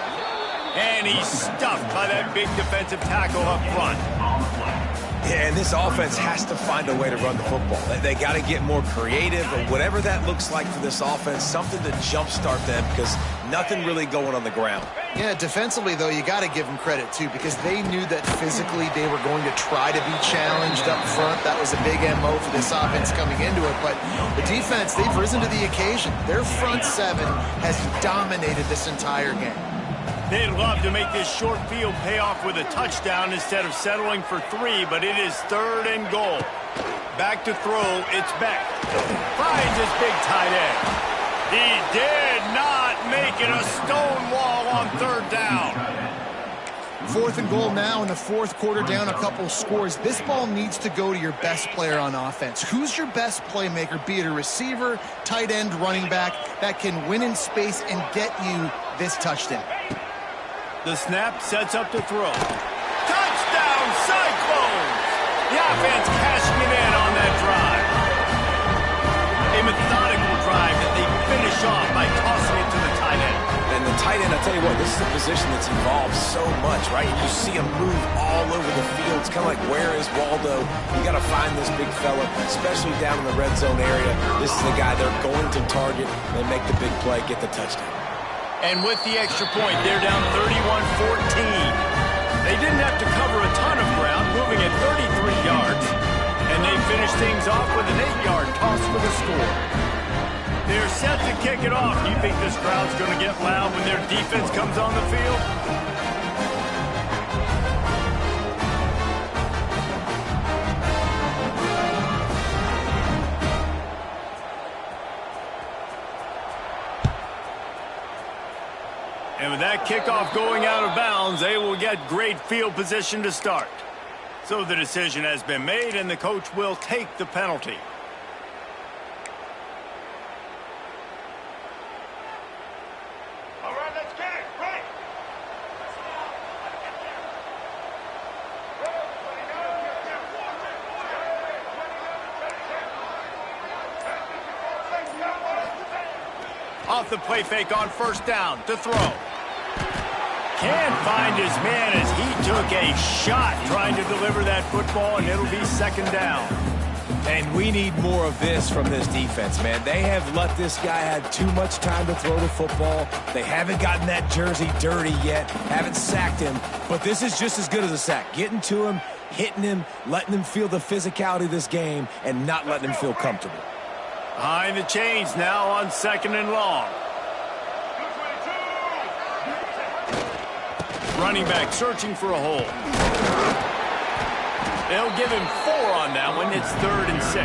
And he's stuffed by that big defensive tackle up front. Yeah, and this offense has to find a way to run the football. They got to get more creative, or whatever that looks like for this offense, something to jumpstart them, because nothing really going on the ground. Yeah, defensively, though, you got to give them credit, too, because they knew that physically they were going to try to be challenged up front. That was a big MO for this offense coming into it. But the defense, they've risen to the occasion. Their front 7 has dominated this entire game. They'd love to make this short field pay off with a touchdown instead of settling for 3, but it is 3rd and goal. Back to throw, it's Beck. Finds his big tight end. He did not make it. A stone wall on 3rd down. 4th and goal now in the 4th quarter, down a couple scores. This ball needs to go to your best player on offense. Who's your best playmaker, be it a receiver, tight end, running back, that can win in space and get you this touchdown? The snap sets up to throw. Touchdown, Cyclones! The offense cashing it in on that drive. A methodical drive tight end, I tell you what, this is a position that's evolved so much, right? You see him move all over the field. It's kind of like, where is Waldo? You got to find this big fella, especially down in the red zone area. This is the guy they're going to target and make the big play, get the touchdown. And with the extra point, they're down 31-14. They didn't have to cover a ton of ground, moving at 33 yards. And they finish things off with an 8-yard toss for the score. They're set to kick it off. Do you think this crowd's going to get loud when their defense comes on the field? And with that kickoff going out of bounds, they will get great field position to start. So the decision has been made, and the coach will take the penalty. All right, let's get it. Right. Off the play fake on first down to throw. Can't find his man as he took a shot trying to deliver that football, and it'll be second down. And we need more of this from this defense, man. They have let this guy have too much time to throw the football. They haven't gotten that jersey dirty yet, haven't sacked him. But this is just as good as a sack. Getting to him, hitting him, letting him feel the physicality of this game, and not letting him feel comfortable. Behind the chains now on second and long. Running back searching for a hole. They'll give him 4 on that one. It's 3rd and 6.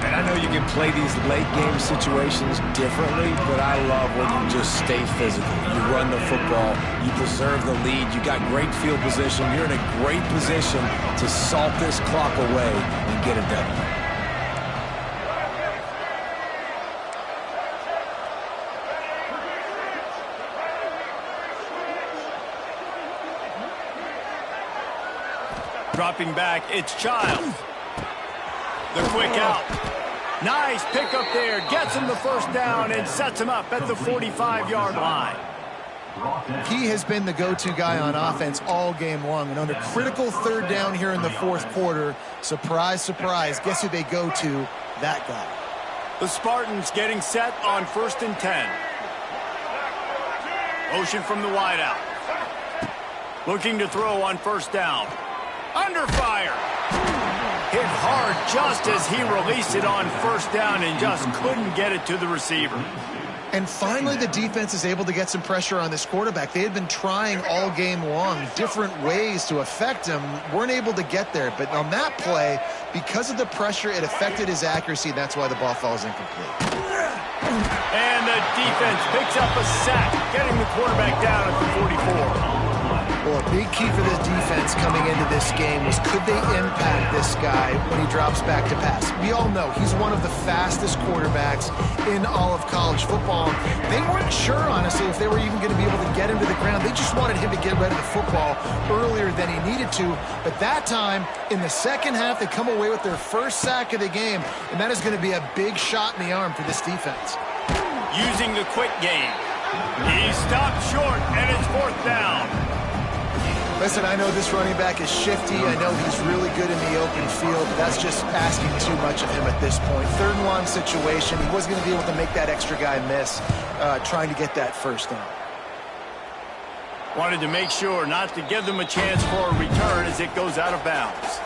And I know you can play these late game situations differently, but I love when you just stay physical. You run the football, you preserve the lead, you got great field position, you're in a great position to salt this clock away and get it done. Dropping back, it's Childs. The quick out. Nice pickup there. Gets him the first down and sets him up at the 45-yard line. He has been the go-to guy on offense all game long. And under critical third down here in the fourth quarter, surprise, surprise, guess who they go to? That guy. The Spartans getting set on 1st and 10. Motion from the wideout. Looking to throw on first down. Under fire. Hit hard just as he released it on first down and just couldn't get it to the receiver. And finally, the defense is able to get some pressure on this quarterback. They had been trying all game long different ways to affect him. Weren't able to get there. But on that play, because of the pressure, it affected his accuracy. That's why the ball falls incomplete. And the defense picks up a sack, getting the quarterback down at the 44. Well, a big key for this defense coming into this game was, could they impact this guy when he drops back to pass? We all know he's one of the fastest quarterbacks in all of college football. They weren't sure, honestly, if they were even going to be able to get him to the ground. They just wanted him to get rid of the football earlier than he needed to. But that time, in the second half, they come away with their first sack of the game, and that is going to be a big shot in the arm for this defense. Using the quick game. He stopped short, and it's 4th down. Listen, I know this running back is shifty. I know he's really good in the open field, but that's just asking too much of him at this point. 3rd and long situation. He wasn't going to be able to make that extra guy miss trying to get that first down. Wanted to make sure not to give them a chance for a return as it goes out of bounds.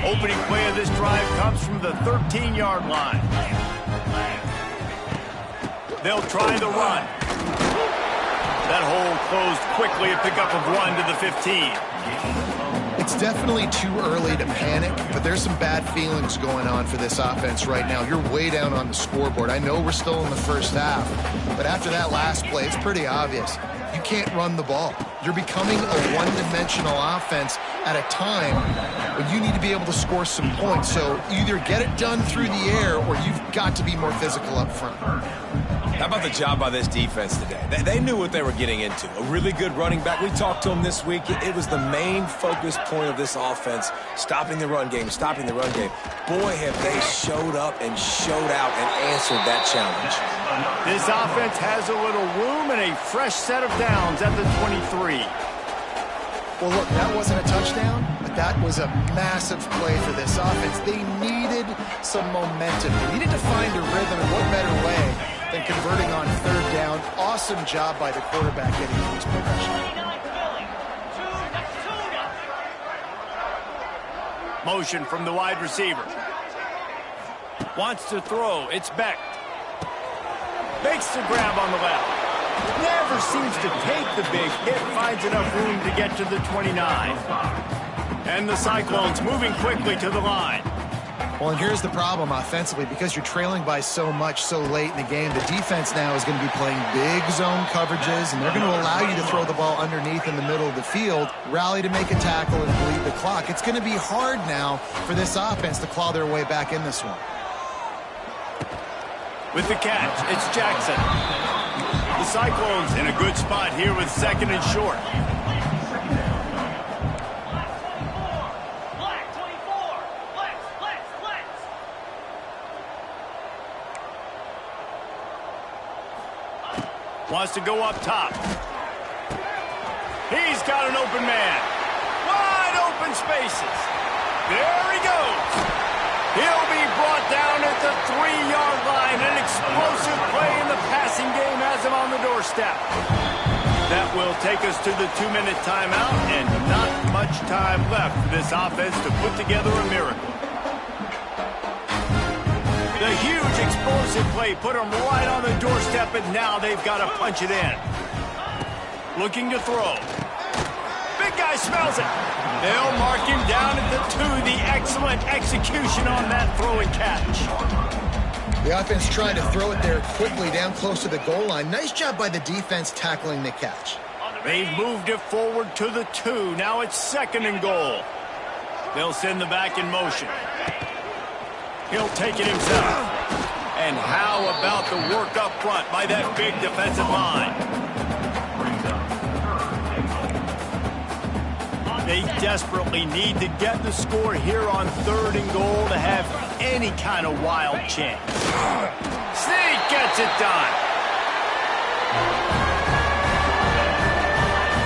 Opening play of this drive comes from the 13-yard line. They'll try the run. That hole closed quickly, a pickup of 1 to the 15. It's definitely too early to panic, but there's some bad feelings going on for this offense right now. You're way down on the scoreboard. I know we're still in the first half, but after that last play, it's pretty obvious. You can't run the ball. You're becoming a one-dimensional offense at a time when you need to be able to score some points. So either get it done through the air or you've got to be more physical up front. How about the job by this defense today? They knew what they were getting into. A really good running back. We talked to him this week. It was the main focus point of this offense, stopping the run game, stopping the run game. Boy, have they showed up and showed out and answered that challenge. This offense has a little room and a fresh set of downs at the 23. Well, look, that wasn't a touchdown, but that was a massive play for this offense. They needed some momentum. They needed to find a rhythm, and what better way than converting on third down. Awesome job by the quarterback getting to his progression. Motion from the wide receiver. Wants to throw. It's Beck. Makes the grab on the left. Never seems to take the big hit. Finds enough room to get to the 29. And the Cyclones moving quickly to the line. Well, and here's the problem offensively. Because you're trailing by so much so late in the game, the defense now is going to be playing big zone coverages, and they're going to allow you to throw the ball underneath in the middle of the field, rally to make a tackle, and bleed the clock. It's going to be hard now for this offense to claw their way back in this one. With the catch, it's Jackson. The Cyclones in a good spot here with second and short. Wants to go up top. He's got an open man. Wide open spaces. There he goes. He'll be brought down at the 3-yard line. An explosive play in the passing game has him on the doorstep. That will take us to the 2-minute timeout, and not much time left for this offense to put together a miracle. The huge explosive play put them right on the doorstep, and now they've got to punch it in. Looking to throw. Big guy smells it. They'll mark him down at the 2. The excellent execution on that throw and catch. The offense trying to throw it there quickly down close to the goal line. Nice job by the defense tackling the catch. They've moved it forward to the 2. Now it's second and goal. They'll send the back in motion. He'll take it himself. And how about the work up front by that big defensive line? They desperately need to get the score here on third and goal to have any kind of wild chance. Sneak gets it done.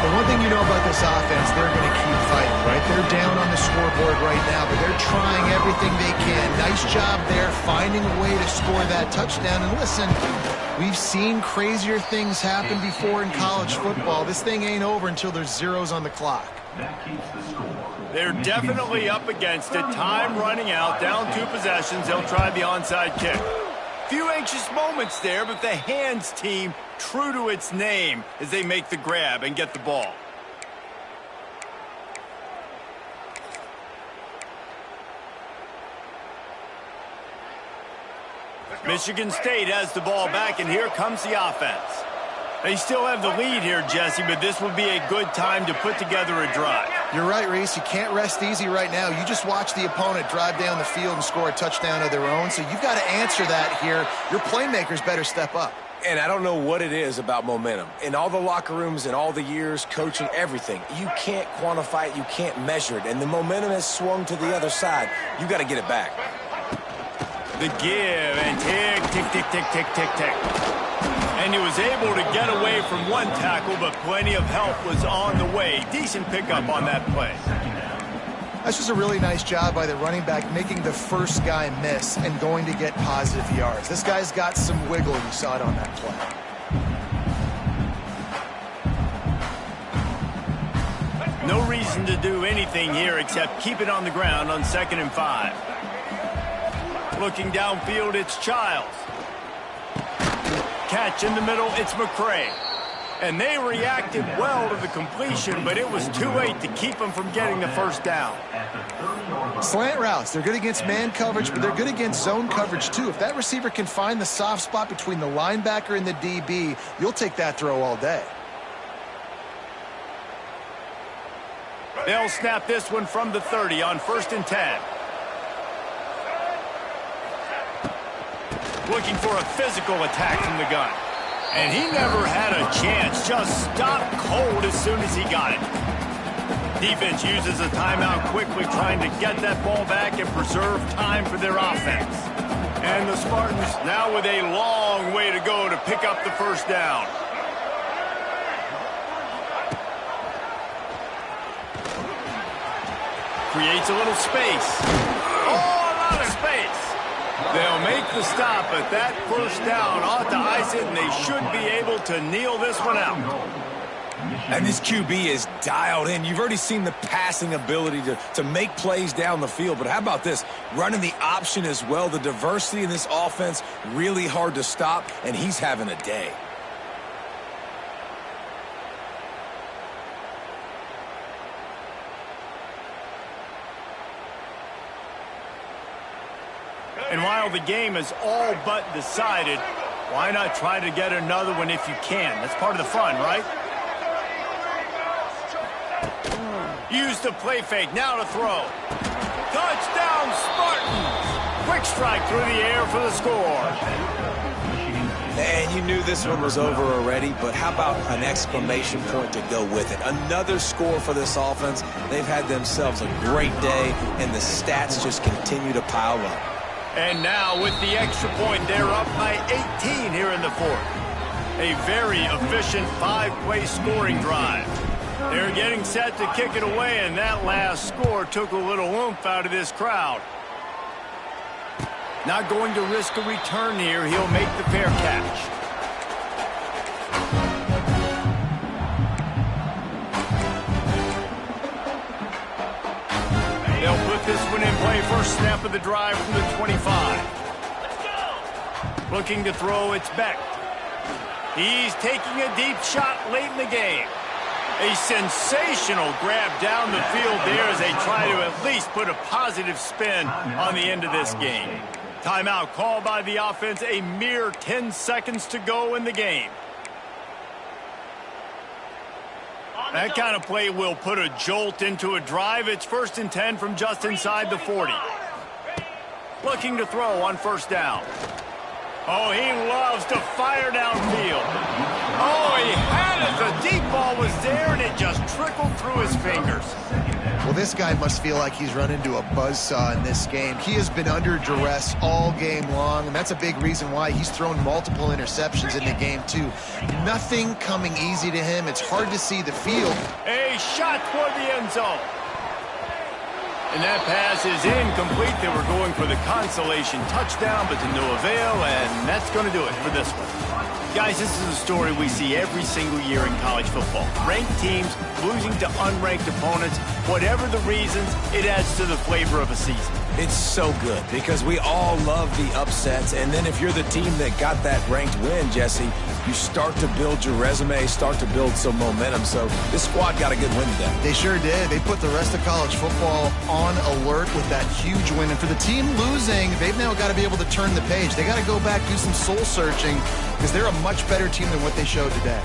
The one thing you know about this offense, they're going to keep fighting, right? They're down on the scoreboard right now, but they're trying everything they can. Nice job there, finding a way to score that touchdown. And listen, we've seen crazier things happen before in college football. This thing ain't over until there's zeros on the clock. They're definitely up against it. Time running out, down 2 possessions. They'll try the onside kick. Few anxious moments there, but the hands team true to its name as they make the grab and get the ball. Michigan State has the ball back, and here comes the offense. They still have the lead here, Jesse, but this would be a good time to put together a drive. You're right, Reese. You can't rest easy right now. You just watch the opponent drive down the field and score a touchdown of their own, so you've got to answer that here. Your playmakers better step up. And I don't know what it is about momentum. In all the locker rooms, in all the years, coaching, everything, you can't quantify it, you can't measure it. And the momentum has swung to the other side. You got to get it back. The give, and tick, tick, tick, tick, tick, tick, tick. And he was able to get away from one tackle, but plenty of help was on the way. Decent pickup on that play. That's just a really nice job by the running back making the first guy miss and going to get positive yards. This guy's got some wiggle. You saw it on that play. No reason to do anything here except keep it on the ground on 2nd and 5. Looking downfield, it's Childs. Catch in the middle, it's McCray. And they reacted well to the completion, but it was too late to keep them from getting the first down. Slant routes, they're good against man coverage, but they're good against zone coverage too. If that receiver can find the soft spot between the linebacker and the DB, you'll take that throw all day. They'll snap this one from the 30 on 1st and 10. Looking for a physical attack from the gun. And he never had a chance. Just stopped cold as soon as he got it. Defense uses a timeout quickly, trying to get that ball back and preserve time for their offense. And the Spartans now with a long way to go to pick up the first down. Creates a little space. Oh, a lot of space. They'll make the stop, but that first down ought to ice it, and they should be able to kneel this one out. And this QB is dialed in. You've already seen the passing ability to make plays down the field, but how about this? Running the option as well. The diversity in this offense, really hard to stop, and he's having a day. And while the game is all but decided, why not try to get another one if you can? That's part of the fun, right? Use the play fake, now to throw. Touchdown, Spartans! Quick strike through the air for the score. And you knew this one was over already, but how about an exclamation point to go with it? Another score for this offense. They've had themselves a great day, and the stats just continue to pile up. And now with the extra point, they're up by 18 here in the fourth. A very efficient 5-play scoring drive. They're getting set to kick it away, and that last score took a little oomph out of this crowd. Not going to risk a return here. He'll make the fair catch. They'll put this one in play. First snap of the drive from the 25. Looking to throw, it's Beck. He's taking a deep shot late in the game. A sensational grab down the field there as they try to at least put a positive spin on the end of this game. Timeout called by the offense, a mere 10 seconds to go in the game. That kind of play will put a jolt into a drive. It's 1st and 10 from just inside the 40. Looking to throw on 1st down. Oh, he loves to fire downfield. Oh, he had it. The deep ball was there, and it just trickled through his fingers. Well, this guy must feel like he's run into a buzzsaw in this game. He has been under duress all game long, and that's a big reason why he's thrown multiple interceptions in the game, too. Nothing coming easy to him. It's hard to see the field. A shot toward the end zone. And that pass is incomplete. They were going for the consolation touchdown, but to no avail, and that's going to do it for this one. Guys, this is a story we see every single year in college football. Ranked teams losing to unranked opponents. Whatever the reasons, it adds to the flavor of a season. It's so good because we all love the upsets, and then if you're the team that got that ranked win, Jesse, you start to build your resume, start to build some momentum. So this squad got a good win today. They sure did. They put the rest of college football on alert with that huge win. And for the team losing, they've now got to be able to turn the page. They got to go back, do some soul searching, because they're a much better team than what they showed today.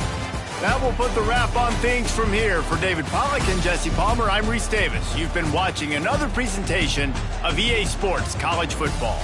That will put the wrap on things from here. For David Pollack and Jesse Palmer, I'm Reese Davis. You've been watching another presentation of EA Sports College Football.